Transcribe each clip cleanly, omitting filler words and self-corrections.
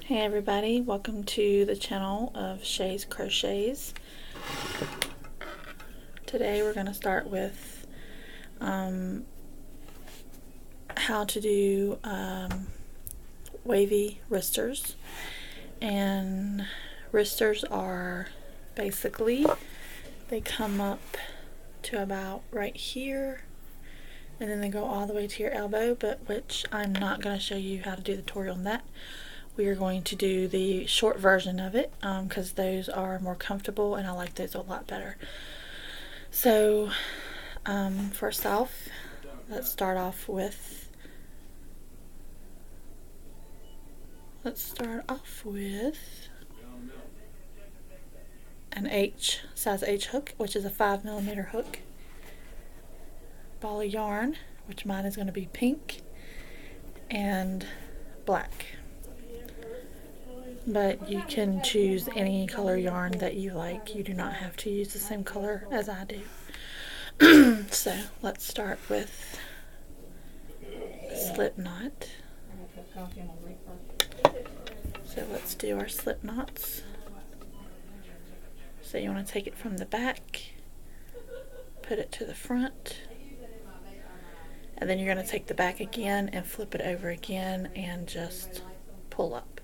Hey everybody, welcome to the channel of Shay's Crochets. Today we're going to start with how to do wavy wristers. And wristers are basically, they come up to about right here and then they go all the way to your elbow, but which I'm not going to show you how to do the tutorial on that. We are going to do the short version of it because those are more comfortable and I like those a lot better. So first off, let's start off with an size H hook, which is a 5mm hook, ball of yarn, which mine is going to be pink and black. But you can choose any color yarn that you like. You do not have to use the same color as I do. So let's start with a slip knot. So let's do our slip knots. So you want to take it from the back, put it to the front, and then you're going to take the back again and flip it over again and just pull up.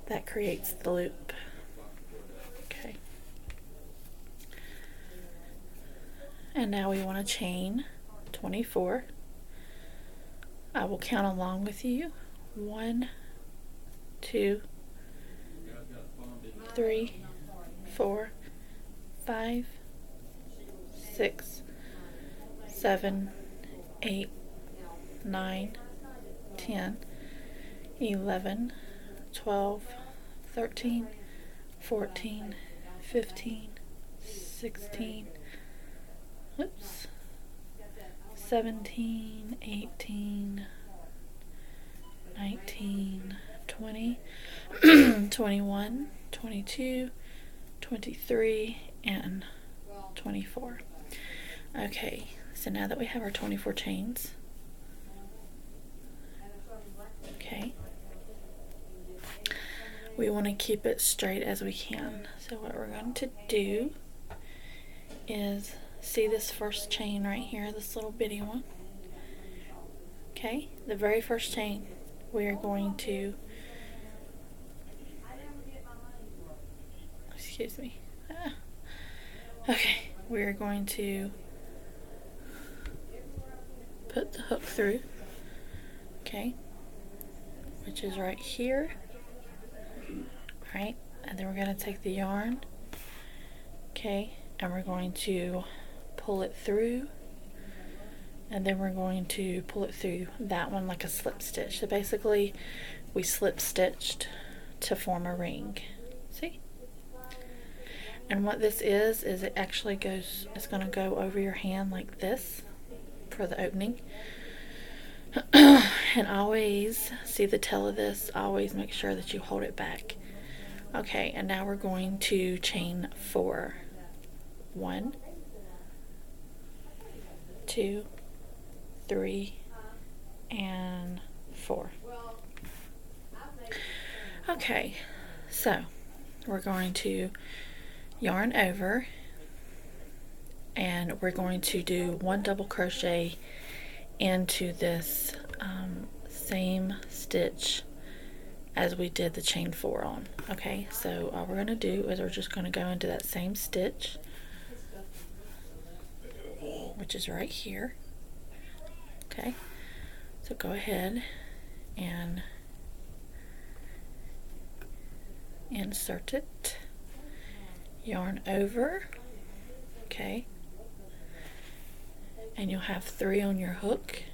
That creates the loop. Okay. And now we want to chain 24. I will count along with you. 1, 2, 3, 4, 5, 6, 7, 8, 9, 10, 11, 12, 13, 14, 15, 16, 17, 18, 19, 20, 21, 22, 23, and 24. Okay, so now that we have our 24 chains, okay, we want to keep it straight as we can. So what we're going to do is, see this first chain right here, this little bitty one? Okay, the very first chain, we are going to, excuse me, okay, we are going to put the hook through, okay, which is right here. Right, and then we're going to take the yarn, okay, and we're going to pull it through, and then we're going to pull it through that one like a slip stitch. So basically we slip stitched to form a ring. See? And what this is it actually goes, it's going to go over your hand like this for the opening. And always see the tail of this, always make sure that you hold it back. Okay, and now we're going to chain 4. 1, 2, 3, and 4. Okay, so we're going to yarn over, and we're going to do 1 double crochet into this same stitch as we did the chain 4 on. Okay, so all we're going to do is we're just going to go into that same stitch, which is right here. Okay, so go ahead and insert it, yarn over, okay, and you'll have 3 on your hook,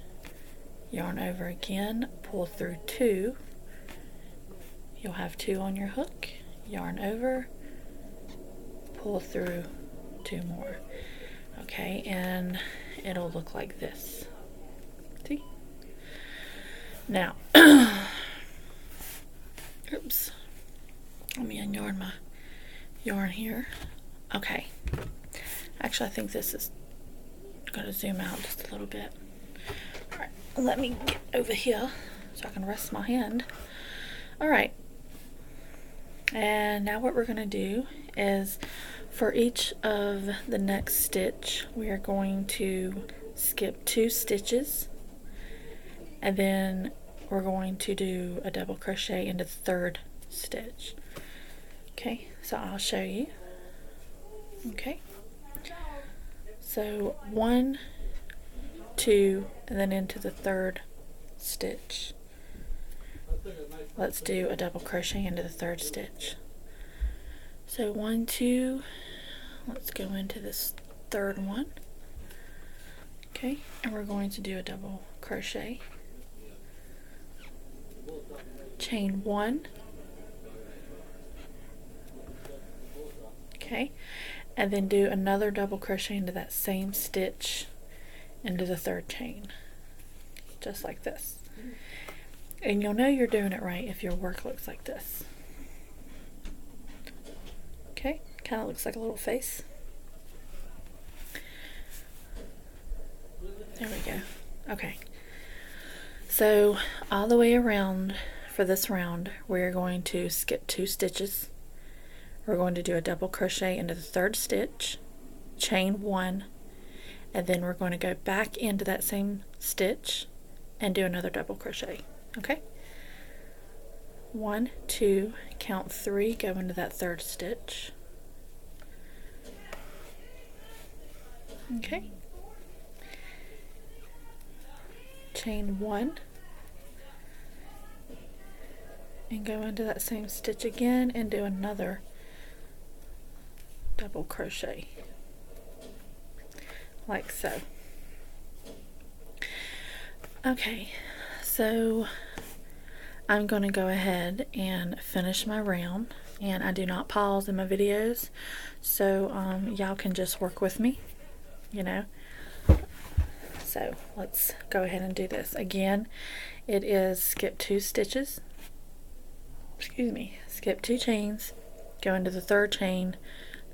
yarn over again, pull through 2, you'll have 2 on your hook, yarn over, pull through 2 more. Okay, and it'll look like this. See? Now, oops, let me unyarn my yarn here. Okay, actually I think this is going to zoom out just a little bit. Alright, let me get over here so I can rest my hand. Alright, And now what we're going to do is for each of the next stitch we are going to skip 2 stitches, and then we're going to do a double crochet into the 3rd stitch. Okay, so I'll show you. Okay, so 1, 2, and then into the 3rd stitch. Let's do a double crochet into the 3rd stitch. So 1, 2, let's go into this 3rd one. Okay, and we're going to do a double crochet, chain 1, okay, and then do another double crochet into that same stitch into the 3rd chain, just like this. And you'll know you're doing it right if your work looks like this. Okay, kind of looks like a little face. There we go. Okay, so all the way around for this round we're going to skip 2 stitches. We're going to do a double crochet into the 3rd stitch, chain 1, and then we're going to go back into that same stitch and do another double crochet. Okay, 1, 2, count 3, go into that 3rd stitch. Okay, chain 1 and go into that same stitch again and do another double crochet like so. Okay, so I'm going to go ahead and finish my round, and I do not pause in my videos, so y'all can just work with me, you know. So let's go ahead and do this again. It is skip 2 stitches, skip 2 chains, go into the 3rd chain,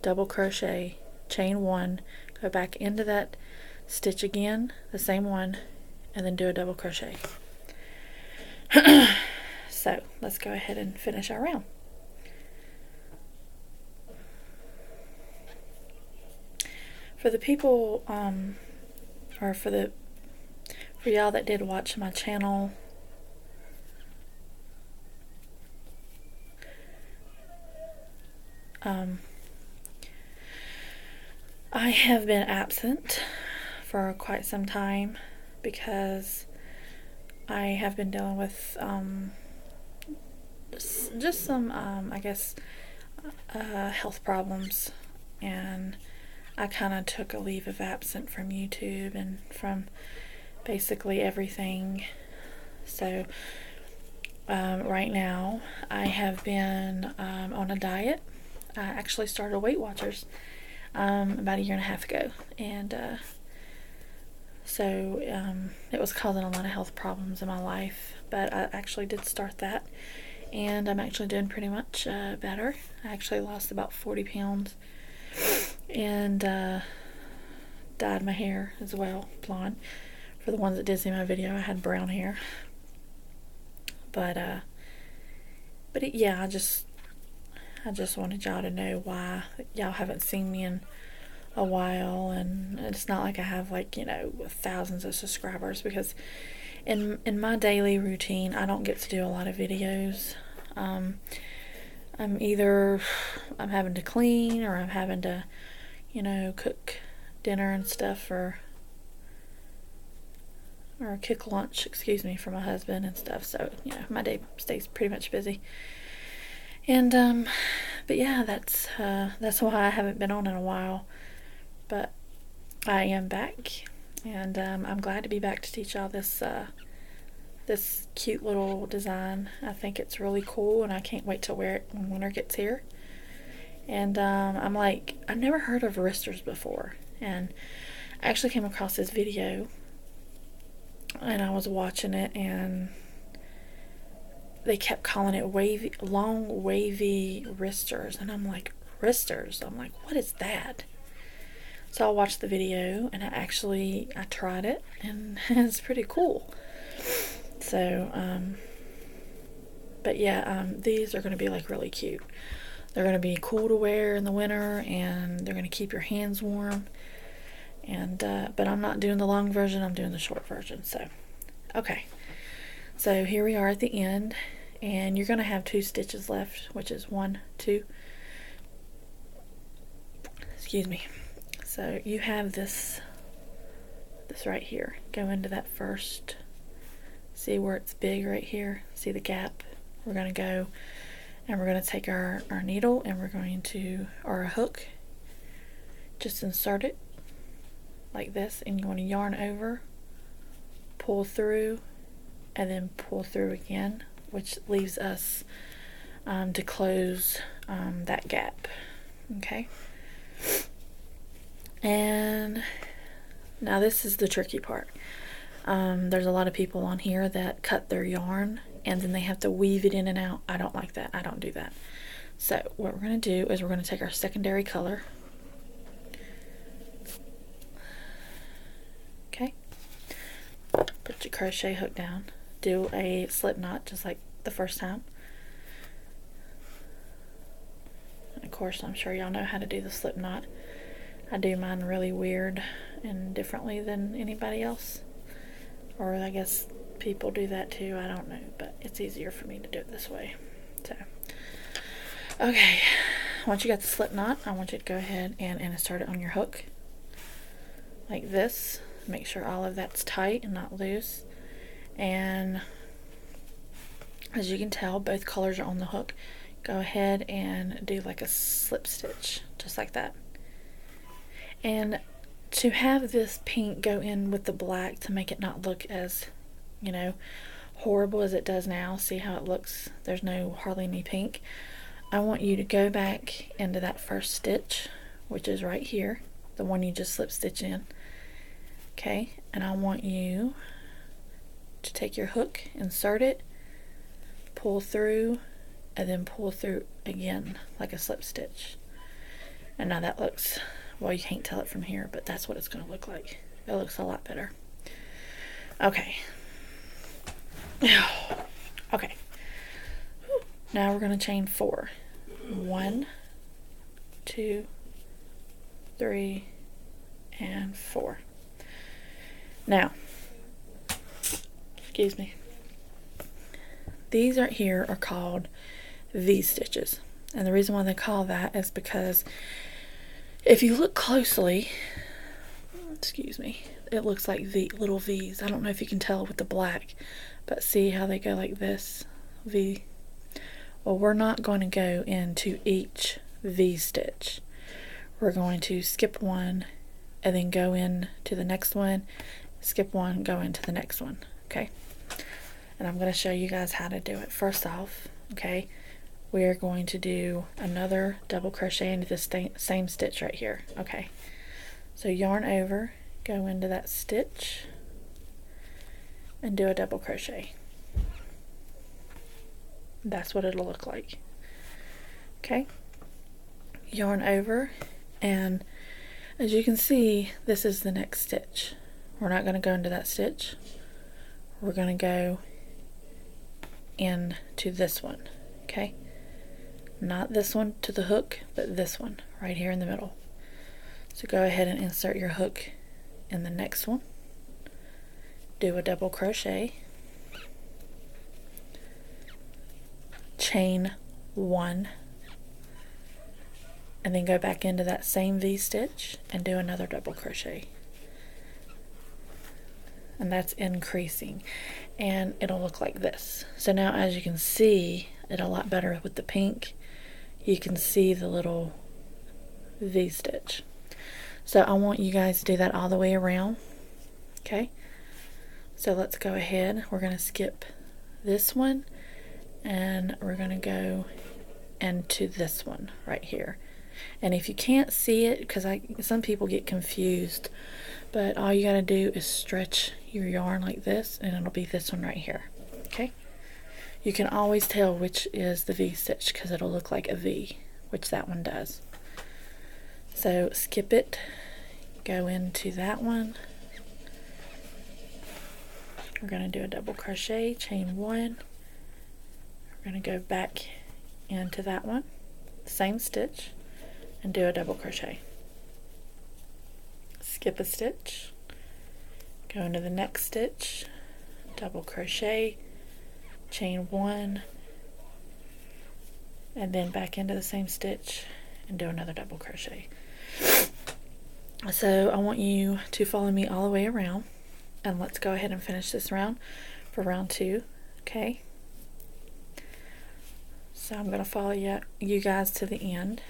double crochet, chain 1, go back into that stitch again, the same one, and then do a double crochet. So let's go ahead and finish our round. For the people or for y'all that did watch my channel, I have been absent for quite some time because I have been dealing with just some I guess health problems, and I kind of took a leave of absence from YouTube and from basically everything. So right now I have been on a diet. I actually started Weight Watchers about 1.5 years ago, and so it was causing a lot of health problems in my life, but I actually did start that, and I'm actually doing pretty much better. I actually lost about 40 pounds and dyed my hair as well, blonde. For the ones that did see my video, I had brown hair, but yeah, I just wanted y'all to know why y'all haven't seen me in a while. And it's not like I have, like, you know, thousands of subscribers, because in my daily routine I don't get to do a lot of videos. I'm having to clean, or I'm having to, you know, cook dinner and stuff, or cook lunch, excuse me, for my husband and stuff. So, you know, my day stays pretty much busy. And but yeah, that's why I haven't been on in a while. But I am back, and I'm glad to be back to teach y'all this this cute little design. I think it's really cool, and I can't wait to wear it when winter gets here. And I'm like, I've never heard of wristers before, and I actually came across this video, and I was watching it, and they kept calling it wavy, long wavy wristers, and I'm like, wristers? I'm like, what is that? So I watched the video, and I tried it, and it's pretty cool. So But yeah, these are going to be like really cute. They're going to be cool to wear in the winter, and they're going to keep your hands warm. And but I'm not doing the long version, I'm doing the short version. So okay, so here we are at the end, and you're going to have 2 stitches left, which is 1, 2, excuse me. So you have this right here. Go into that first, see where it's big right here, see the gap. We're going to go and we're going to take our needle, and we're going to, or a hook, just insert it like this, and you want to yarn over, pull through, and then pull through again, which leaves us to close that gap. Okay, and now this is the tricky part. There's a lot of people on here that cut their yarn and then they have to weave it in and out. I don't like that. I don't do that. So what we're going to do is we're going to take our secondary color. Okay, put your crochet hook down, do a slip knot just like the first time. And of course, I'm sure y'all know how to do the slip knot. I do mine really weird and differently than anybody else, or I guess people do that too, I don't know, but it's easier for me to do it this way. So okay, once you got the slip knot, I want you to go ahead and insert it on your hook like this. Make sure all of that's tight and not loose, and as you can tell, both colors are on the hook. Go ahead and do like a slip stitch just like that. And to have this pink go in with the black to make it not look as, you know, horrible as it does now, see how it looks, there's hardly any pink. I want you to go back into that first stitch, which is right here, the one you just slip stitch in. Okay, and I want you to take your hook, insert it, pull through, and then pull through again like a slip stitch. And now that looks, well, you can't tell it from here, but that's what it's going to look like. It looks a lot better. Okay. Okay. Now we're going to chain 4. 1, 2, 3, and 4. Now, excuse me. These right here are called V-stitches. And the reason why they call that is because if you look closely, excuse me, it looks like little V's. I don't know if you can tell with the black, but see how they go like this, V. Well, we're not going to go into each V stitch. We're going to skip one and then go into the next one, skip one, go into the next one, okay? And I'm going to show you guys how to do it. First off, okay, we are going to do another double crochet into the same stitch right here. Okay, so yarn over, go into that stitch, and do a double crochet. That's what it'll look like. Okay, yarn over, and as you can see, this is the next stitch. We're not going to go into that stitch. We're going to go into this one. Okay, not this one to the hook, but this one right here in the middle. So go ahead and insert your hook in the next one, do a double crochet, chain 1, and then go back into that same V stitch and do another double crochet. And that's increasing, and it'll look like this. So now, as you can see it a lot better with the pink, you can see the little V stitch. So I want you guys to do that all the way around. Okay, so let's go ahead. We're going to skip this one and we're going to go into this one right here. And if you can't see it, because some people get confused, but all you got to do is stretch your yarn like this and it'll be this one right here. Okay, you can always tell which is the V stitch because it'll look like a V, which that one does. So skip it, go into that one. We're going to do a double crochet, chain 1. We're going to go back into that one, same stitch, and do a double crochet. Skip a stitch, go into the next stitch, double crochet, chain 1, and then back into the same stitch and do another double crochet. So I want you to follow me all the way around, and let's go ahead and finish this round for round 2. Okay, so I'm going to follow you guys to the end,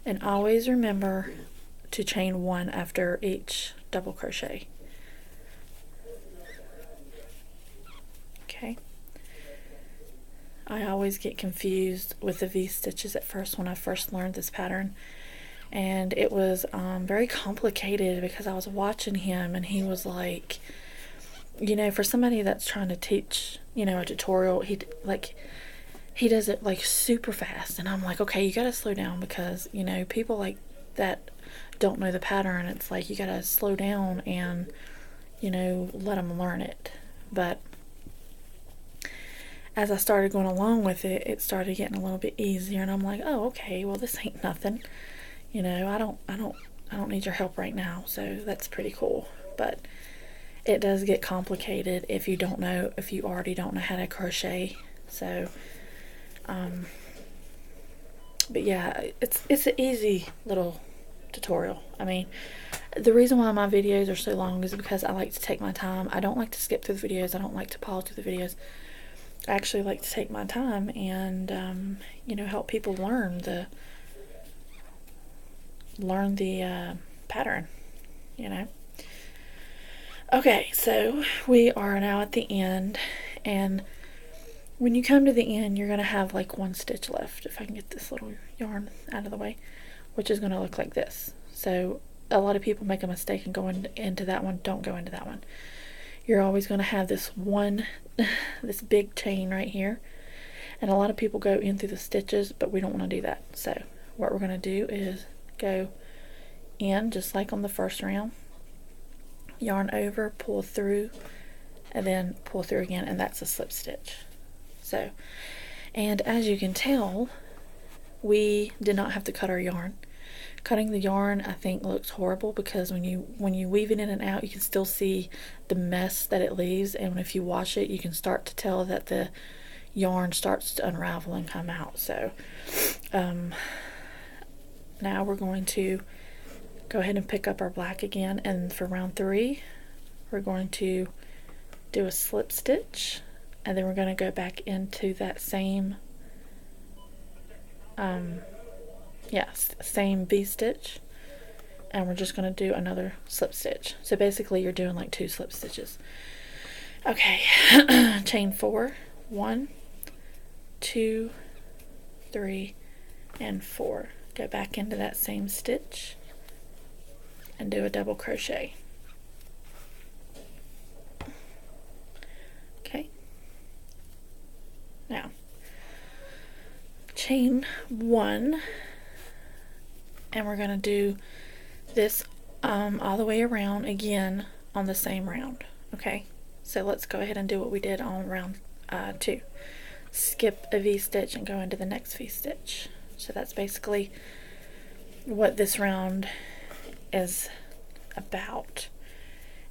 and always remember to chain 1 after each double crochet. Okay, I always get confused with the V-stitches at first when I first learned this pattern, and it was very complicated because I was watching him and he was like, you know, for somebody that's trying to teach, you know, a tutorial, he does it like super fast, and I'm like, okay, you gotta slow down, because, you know, people like that don't know the pattern. It's like you gotta slow down and, you know, let them learn it. But as I started going along with it, it started getting a little bit easier, and I'm like, oh, okay, well, this ain't nothing. You know, I don't need your help right now, so that's pretty cool. But it does get complicated if you already don't know how to crochet. So, but yeah, it's an easy little tutorial. I mean, the reason why my videos are so long is because I like to take my time. I don't like to skip through the videos. I don't like to pause through the videos. I actually like to take my time and, you know, help people learn the pattern, you know. Okay, so we are now at the end, and when you come to the end, you're going to have like one stitch left, if I can get this little yarn out of the way, which is going to look like this. So a lot of people make a mistake and go into that one. Don't go into that one. You're always going to have this one, this big chain right here, and a lot of people go in through the stitches, but we don't want to do that. So what we're going to do is go in just like on the first round, yarn over, pull through, and then pull through again, and that's a slip stitch. So, and as you can tell, we did not have to cut our yarn. Cutting the yarn, I think, looks horrible, because when you weave it in and out, you can still see the mess that it leaves, and if you wash it, you can start to tell that the yarn starts to unravel and come out. So now we're going to go ahead and pick up our black again, and for round 3 we're going to do a slip stitch, and then we're going to go back into that same same V-stitch, and we're just going to do another slip stitch. So basically you're doing like 2 slip stitches. Okay, chain 4, 1, 2, 3, and 4. Go back into that same stitch and do a double crochet. Okay, now chain 1, and we're going to do this all the way around again on the same round. Okay, so let's go ahead and do what we did on round 2. Skip a V-stitch and go into the next V-stitch. So that's basically what this round is about.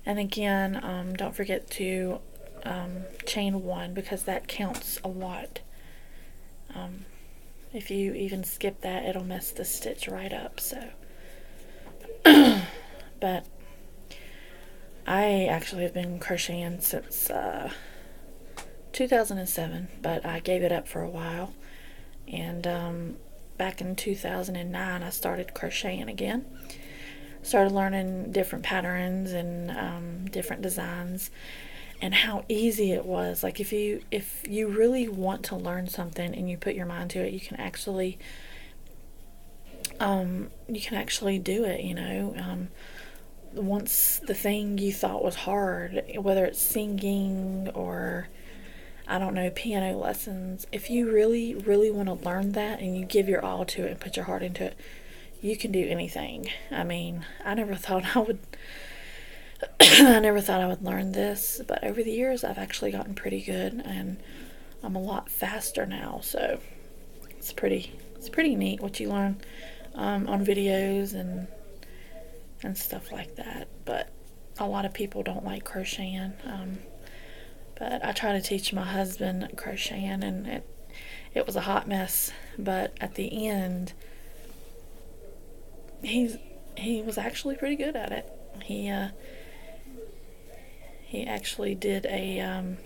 And again, don't forget to chain 1, because that counts a lot. If you even skip that, it'll mess the stitch right up. So but I actually have been crocheting since 2007, but I gave it up for a while, and back in 2009 I started crocheting again. Started learning different patterns and different designs, and how easy it was. Like if you really want to learn something and you put your mind to it, you can actually do it, you know. Once the thing you thought was hard, whether it's singing or, I don't know, piano lessons, if you really want to learn that and you give your all to it and put your heart into it, you can do anything. I mean, I never thought I would learn this, but over the years I've actually gotten pretty good, and I'm a lot faster now, so it's pretty neat what you learn on videos and stuff like that. But a lot of people don't like crocheting, but I try to teach my husband crocheting, and it was a hot mess, but at the end he was actually pretty good at it. He actually did a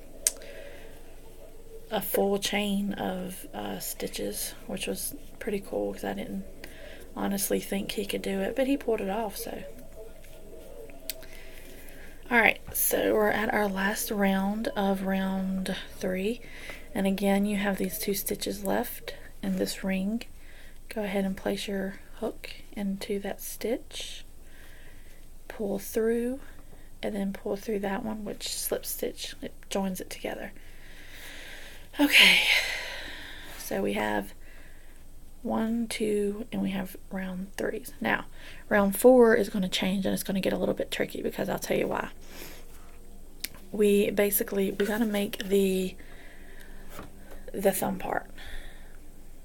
full chain of stitches, which was pretty cool because I didn't honestly think he could do it, but he pulled it off. So alright, so we're at our last round of round 3, and again you have these 2 stitches left in this ring. Go ahead and place your hook into that stitch, pull through, and then pull through that one, which slip stitch, it joins it together. Okay, so we have 1, 2, and we have round 3s. Now, round 4 is going to change, and it's going to get a little bit tricky because I'll tell you why. We got to make the thumb part,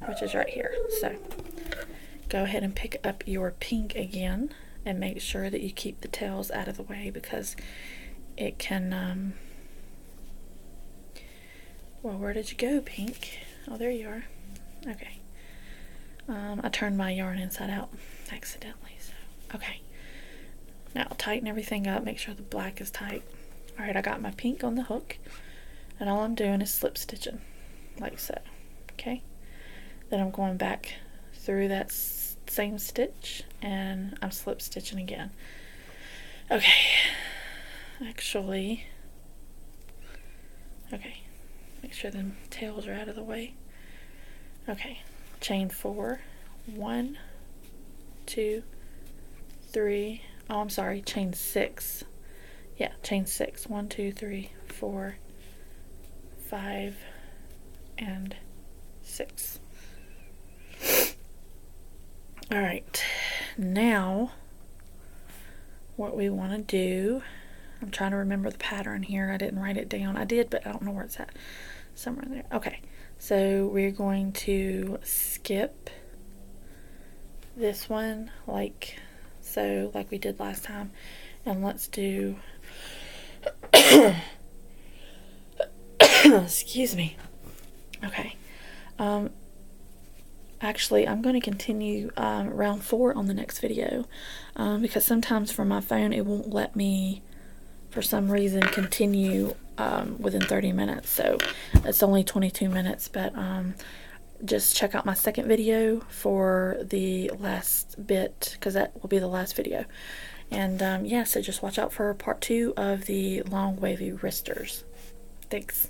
which is right here. So go ahead and pick up your pink again and make sure that you keep the tails out of the way because it can well, where did you go, pink? Oh, there you are. Okay. I turned my yarn inside out accidentally, so okay. Now tighten everything up, make sure the black is tight. Alright, I got my pink on the hook, and all I'm doing is slip stitching like so. Okay, then I'm going back through that same stitch and I'm slip stitching again. Okay, actually, okay, make sure the tails are out of the way. Okay, chain 4, 1, 2, 3, oh I'm sorry, chain 6. Yeah, chain 6. 1, 2, 3, 4, 5, and 6. Alright, now what we want to do, I'm trying to remember the pattern here. I didn't write it down. I did, but I don't know where it's at. Somewhere in there. Okay, so we're going to skip this one like so, like we did last time, and let's do excuse me. Okay, actually I'm going to continue round 4 on the next video because sometimes from my phone it won't let me for some reason continue within 30 minutes, so it's only 22 minutes, but just check out my second video for the last bit because that will be the last video. And yeah, so just watch out for part 2 of the long wavy wristers. Thanks.